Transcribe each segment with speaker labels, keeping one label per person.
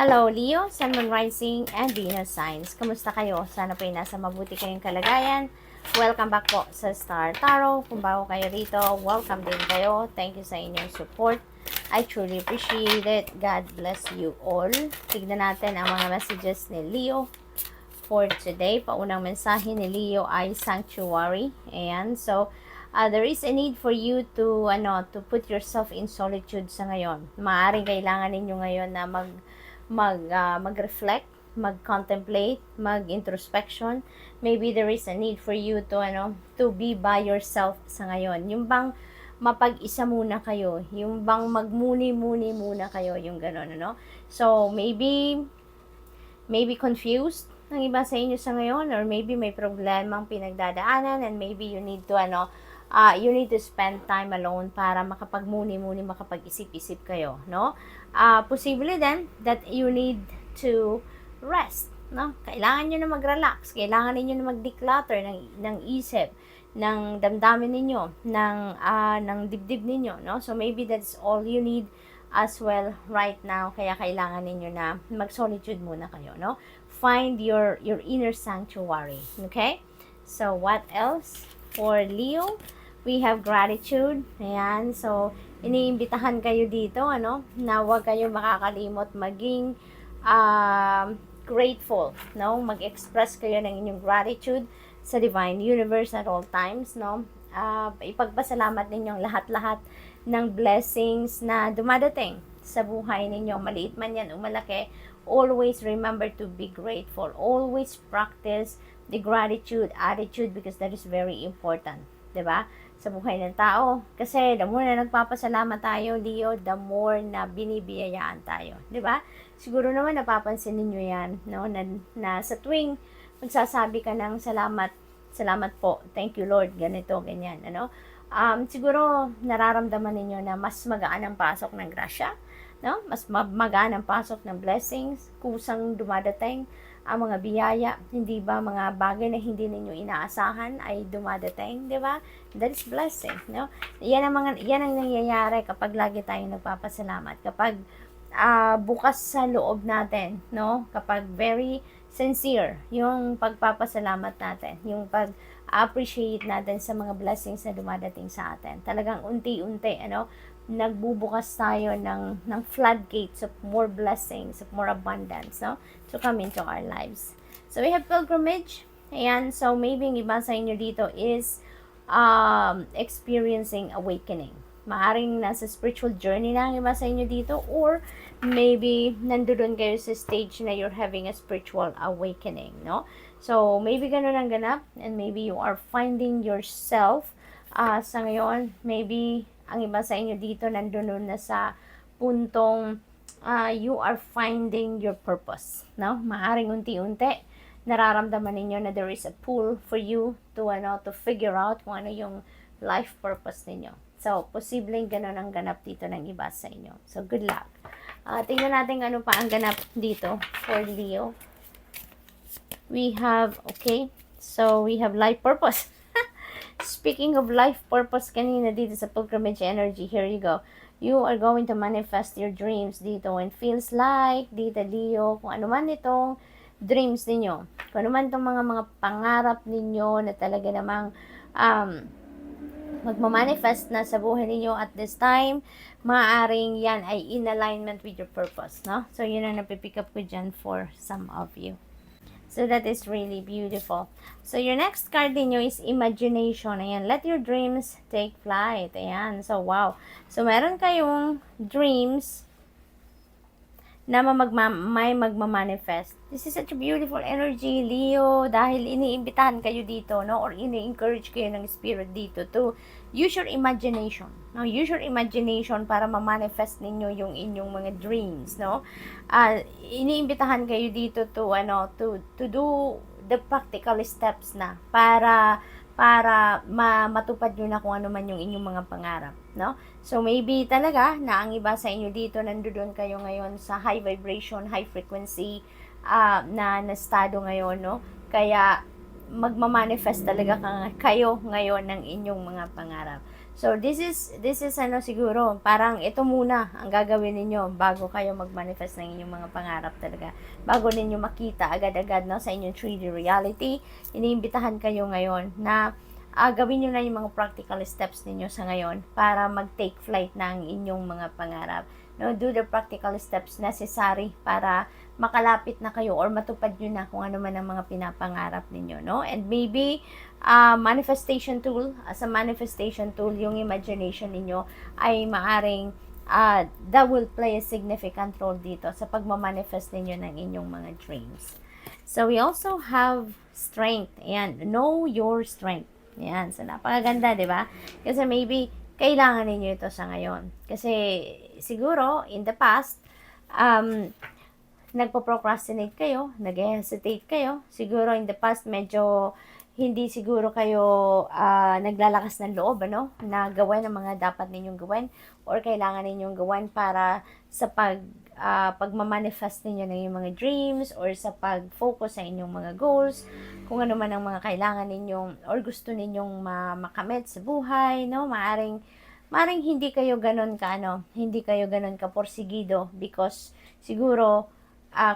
Speaker 1: Hello, Leo, Sun, Moon Rising, and Venus Signs. Kumusta kayo? Sana po ay nasa mabuti kayong kalagayan. Welcome back po sa Star Tarot. Kung bago kayo rito, welcome din kayo. Thank you sa inyong support. I truly appreciate it. God bless you all. Tignan natin ang mga messages ni Leo for today. Paunang mensahe ni Leo ay Sanctuary. Ayan, so there is a need for you to put yourself in solitude sa ngayon. Maaaring kailangan ninyo ngayon na mag-reflect, mag-contemplate, mag-introspection. Maybe there is a need for you to be by yourself sa ngayon. Yung bang mapag-isa muna kayo, yung bang magmuni-muni muna kayo, yung gano'n, So, maybe confused ng iba sa inyo sa ngayon, or maybe may problemang pinagdadaanan, and maybe you need to spend time alone para makapagmuni-muni, makapag-isip-isip kayo, no? Posible din that you need to rest, no? Kailangan nyo na mag-relax, kailangan niyo na mag-declutter ng isip, ng damdamin ninyo, ng dibdib ninyo, no? So maybe that's all you need as well right now, kaya kailangan ninyo na mag-solitude muna kayo, no? Find your inner sanctuary, okay? So what else for Leo? We have gratitude. Ayan. So, iniimbitahan kayo dito, na huwag kayo makakalimot maging grateful, no? Mag-express kayo ng inyong gratitude sa Divine Universe at all times, no? Ipagpasalamat ninyong lahat-lahat ng blessings na dumadating sa buhay ninyo. Maliit man yan o malaki, always remember to be grateful. Always practice the gratitude attitude because that is very important. 'Di ba? Sa buhay ng tao. Kasi the more na nagpapasalamat tayo, Leo, the more na binibiyayaan tayo. 'Di ba? Siguro naman napapansin niyo 'yan, no? Na sa tuwing magsasabi ka ng salamat po, thank you Lord, ganito, ganyan, siguro nararamdaman ninyo na mas magaan ang pasok ng grasya, no? Mas magaan ang pasok ng blessings, kusang dumadating ang mga biyaya, hindi ba mga bagay na hindi ninyo inaasahan ay dumadating, 'di ba? That is blessing, no? Yan ang nangyayari kapag lagi tayong nagpapasalamat, kapag bukas sa loob natin, no? Kapag very sincere yung pagpapasalamat natin, yung pag-appreciate natin sa mga blessings na dumadating sa atin. Talagang unti-unti, nagbubukas tayo ng floodgates of more blessings, of more abundance, no? To come into our lives. So we have pilgrimage. Ayan, so maybe yung iba sa inyo dito is experiencing awakening. Maaring nasa spiritual journey na ang iba sa inyo dito, or maybe nandoon kayo sa stage na you're having a spiritual awakening, no? So maybe ganun ang ganap, and maybe you are finding yourself sa ngayon. Maybe ang iba sa inyo dito nandoon na sa puntong you are finding your purpose, no? Maaring unti-unti nararamdaman ninyo na there is a pull for you to figure out kung ano yung life purpose ninyo. So, posibleng ganun ang ganap dito ng iba sa inyo. So, good luck. Tingnan natin ano pa ang ganap dito for Leo. We have life purpose. Speaking of life purpose, kanina dito sa pilgrimage energy, here you go. You are going to manifest your dreams dito, and feels like dito, Leo, kung ano man itong dreams ninyo, kung ano man itong mga pangarap ninyo na talaga namang magmamanifest na sa buhay ninyo at this time, maaaring yan ay in alignment with your purpose, no? So, yun ang napipick up ko dyan for some of you. So, that is really beautiful. So, your next card ninyo is imagination. Ayan, let your dreams take flight. Ayan, so wow. So, meron kayong dreams na may magmamanifest. This is such a beautiful energy, Leo, dahil iniimbitahan kayo dito, no? Or ini-encourage kayo ng spirit dito to use your imagination, no? Use your imagination para ma-manifest ninyo yung inyong mga dreams, no? Iniimbitahan kayo dito to do the practical steps na para matupad nyo na kung ano man yung inyong mga pangarap, no? So, maybe talaga na ang iba sa inyo dito, nandoon kayo ngayon sa high vibration, high frequency na estado ngayon, no? Kaya, magmamanifest talaga kayo ngayon ng inyong mga pangarap. So, this is ano siguro, parang ito muna ang gagawin ninyo bago kayo mag-manifest ng inyong mga pangarap talaga. Bago ninyo makita agad-agad, no, sa inyong 3D reality, iniimbitahan kayo ngayon na gawin nyo na yung mga practical steps ninyo sa ngayon para mag-take flight na ang inyong mga pangarap. No, do the practical steps necessary para makalapit na kayo or matupad nyo na kung ano man ang mga pinapangarap ninyo, no? And maybe manifestation tool, as a manifestation tool, yung imagination ninyo ay maaring that will play a significant role dito sa pagmamanifest ninyo ng inyong mga dreams. So, we also have strength. Ayan, know your strength. Ayan, so napakaganda, di ba? Kasi maybe, kailangan ninyo ito sa ngayon. Kasi, siguro, in the past, nagpo-procrastinate kayo, nag-hesitate kayo. Siguro, in the past, medyo hindi siguro kayo naglalakas ng loob, ano, na gawin ang mga dapat ninyong gawin or kailangan ninyong gawin para sa pagmamanifest ninyo ng inyong mga dreams or sa pag-focus sa inyong mga goals, kung ano man ang mga kailangan ninyong or gusto ninyong makamit sa buhay, no, maaring hindi kayo ganun hindi kayo ganun ka porsigido because siguro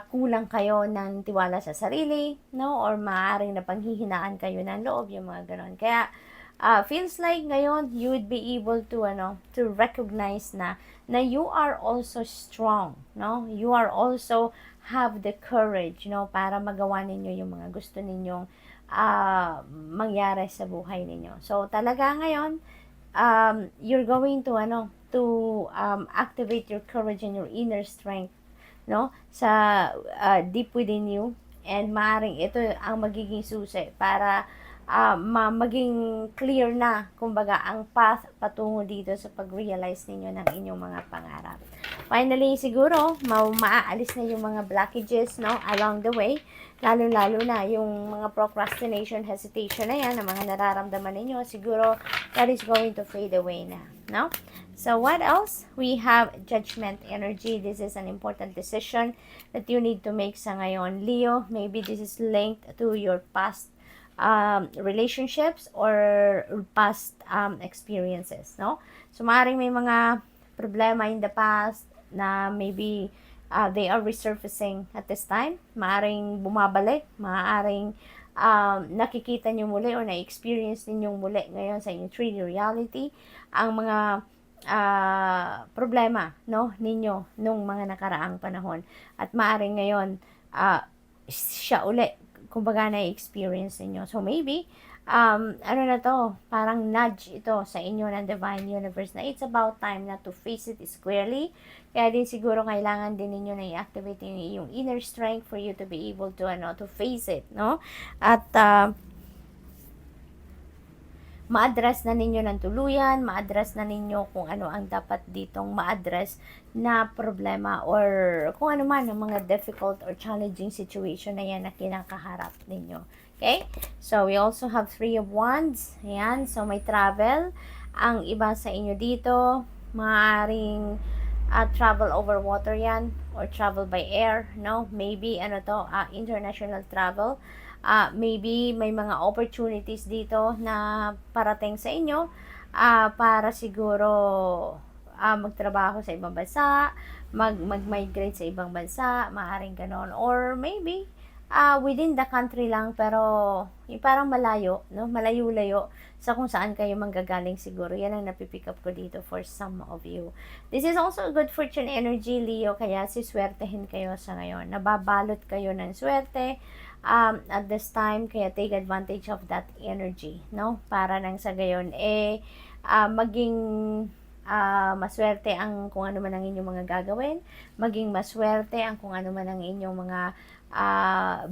Speaker 1: kulang kayo ng tiwala sa sarili, no? Or maaaring napanghihinaan kayo ng loob, yung mga ganon. Kaya, feels like ngayon, you would be able to, to recognize na you are also strong, no? You are also have the courage, no? Para magawa ninyo yung mga gusto ninyong mangyari sa buhay ninyo. So, talaga ngayon, you're going to, activate your courage and your inner strength, no, sa deep within you, and maaring ito ang magiging susi para maging clear na kumbaga ang path patungo dito sa pag-realize ninyo ng inyong mga pangarap. Finally, siguro maaalis na yung mga blockages, no, along the way, lalo na yung mga procrastination, hesitation na yan, ang mga nararamdaman ninyo, siguro that is going to fade away na, no? So, what else? We have judgment energy. This is an important decision that you need to make sa ngayon. Leo, maybe this is linked to your past relationships or past experiences, no? So, maaaring may mga problema in the past na maybe they are resurfacing at this time. Maaaring bumabalik, maaaring nakikita nyo muli or na-experience ninyong muli ngayon sa inyong 3D reality ang mga problema, no, ninyo nung mga nakaraang panahon, at maaring ngayon siya uli kumbaga na-experience ninyo. So maybe ano na to, parang nudge ito sa inyo ng divine universe na it's about time na to face it squarely. Kaya din siguro kailangan din ninyo na i-activate yung inner strength for you to be able to to face it, no? At ma-address na ninyo ng tuluyan, ma-address na ninyo kung ano ang dapat ditong ma-address na problema or kung ano man ang mga difficult or challenging situation na yan na kinakaharap ninyo. Okay? So, we also have 3 of Wands. Ayan. So, may travel. Ang iba sa inyo dito, maaaring travel over water yan or travel by air, no? Maybe, international travel. Maybe may mga opportunities dito na parating sa inyo para siguro magtrabaho sa ibang bansa, mag-migrate sa ibang bansa, maaaring ganon. Or maybe within the country lang pero parang malayo, no? Malayo-layo sa kung saan kayo manggagaling siguro. Yan ang napipick up ko dito for some of you. This is also a good fortune energy, Leo, kaya siswertehin kayo sa ngayon. Nababalot kayo ng swerte at this time, kaya take advantage of that energy, no? Para nang sa gayon maging maswerte ang kung ano man ang inyong mga gagawin, maging maswerte ang kung ano man ang inyong mga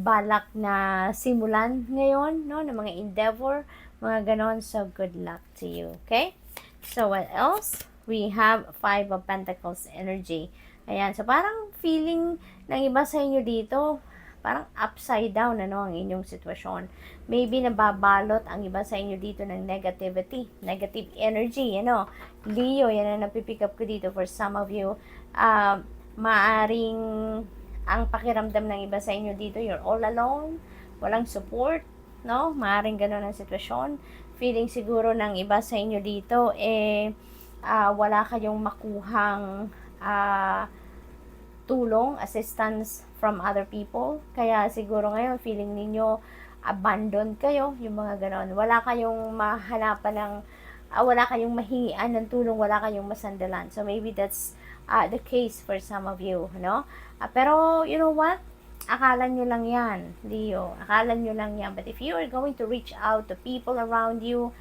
Speaker 1: balak na simulan ngayon, no, ng mga endeavor, mga ganon. So, good luck to you, okay? So, what else? We have 5 of Pentacles energy. Ayan, so parang feeling ng iba sa inyo dito, parang upside down, ang inyong sitwasyon. Maybe nababalot ang iba sa inyo dito ng negativity, negative energy, Leo, yan ang napipick up ko dito for some of you. Maaring ang pakiramdam ng iba sa inyo dito, you're all alone, walang support, no? Maaring ganun ang sitwasyon. feeling siguro ng iba sa inyo dito, wala kayong makuhang tulong, assistance from other people. Kaya siguro ngayon, feeling ninyo, abandoned kayo, yung mga ganon. Wala kayong mahanapan ng, wala kayong mahingian ng tulong, wala kayong masandalan. So maybe that's the case for some of you, no? Pero, you know what? Akala nyo lang yan, Leo. Akala nyo lang yan. But if you are going to reach out to people around you,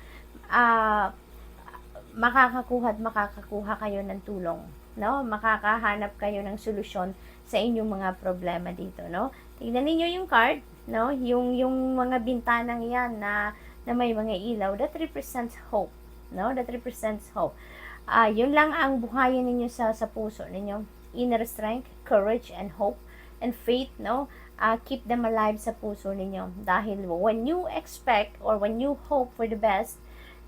Speaker 1: makakakuha at makakakuha kayo ng tulong, no? Makakahanap kayo ng solusyon sa inyong mga problema dito, no? Tingnan niyo yung card, no? Yung mga bintanang yan na may mga ilaw, that represents hope, no? That represents hope. Yun lang ang buhayin ninyo sa puso ninyo. Inner strength, courage, and hope, and faith, no? Keep them alive sa puso ninyo. Dahil when you expect or when you hope for the best,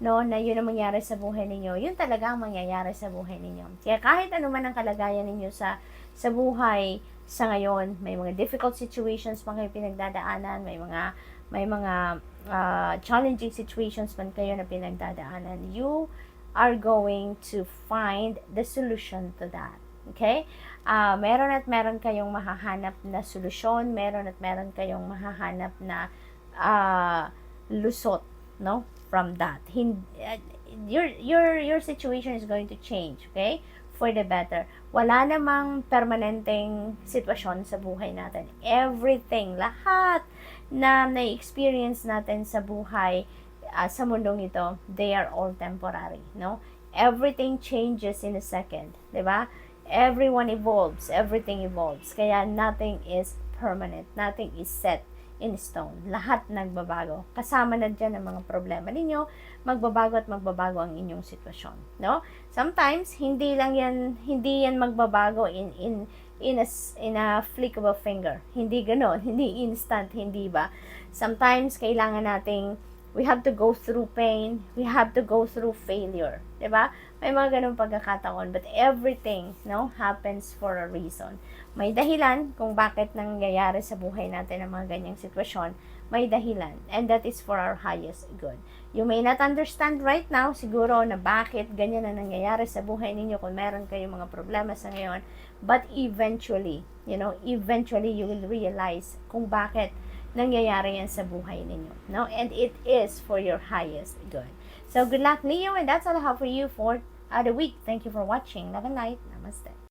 Speaker 1: no, na yun ang mangyari sa buhay ninyo, yun talaga ang mangyayari sa buhay ninyo. Kaya kahit ano man ang kalagayan ninyo sa buhay sa ngayon, may mga difficult situations man kayo pinagdadaanan, may mga challenging situations man kayo na pinagdadaanan, you are going to find the solution to that. Okay? Meron at meron kayong mahahanap na solusyon, meron at meron kayong mahahanap na lusot, no, from that. Your situation is going to change, okay, for the better. Wala namang permanenteng sitwasyon sa buhay natin. Everything, lahat na na-experience natin sa buhay, sa mundong ito, they are all temporary, no? Everything changes in a second, di ba? Everyone evolves, everything evolves. Kaya nothing is permanent, nothing is set in stone. Lahat nagbabago. Kasama na dyan ang mga problema ninyo, magbabago at magbabago ang inyong sitwasyon, no? Sometimes hindi yan magbabago in a flick of a finger. Hindi ganoon, hindi instant, hindi ba? Sometimes kailangan nating we have to go through pain, we have to go through failure, 'di ba? May mga ganung pagkakataon, but everything, no, happens for a reason. May dahilan kung bakit nangyayari sa buhay natin ang mga ganyang sitwasyon. May dahilan, and that is for our highest good. You may not understand right now siguro na bakit ganyan na nangyayari sa buhay ninyo kung meron kayong mga problema sa ngayon, but eventually, eventually you will realize kung bakit nangyayari yan sa buhay ninyo, no? And it is for your highest good. So good luck, Leo, and that's all I have for you for the week. Thank you for watching. Love and light. Namaste.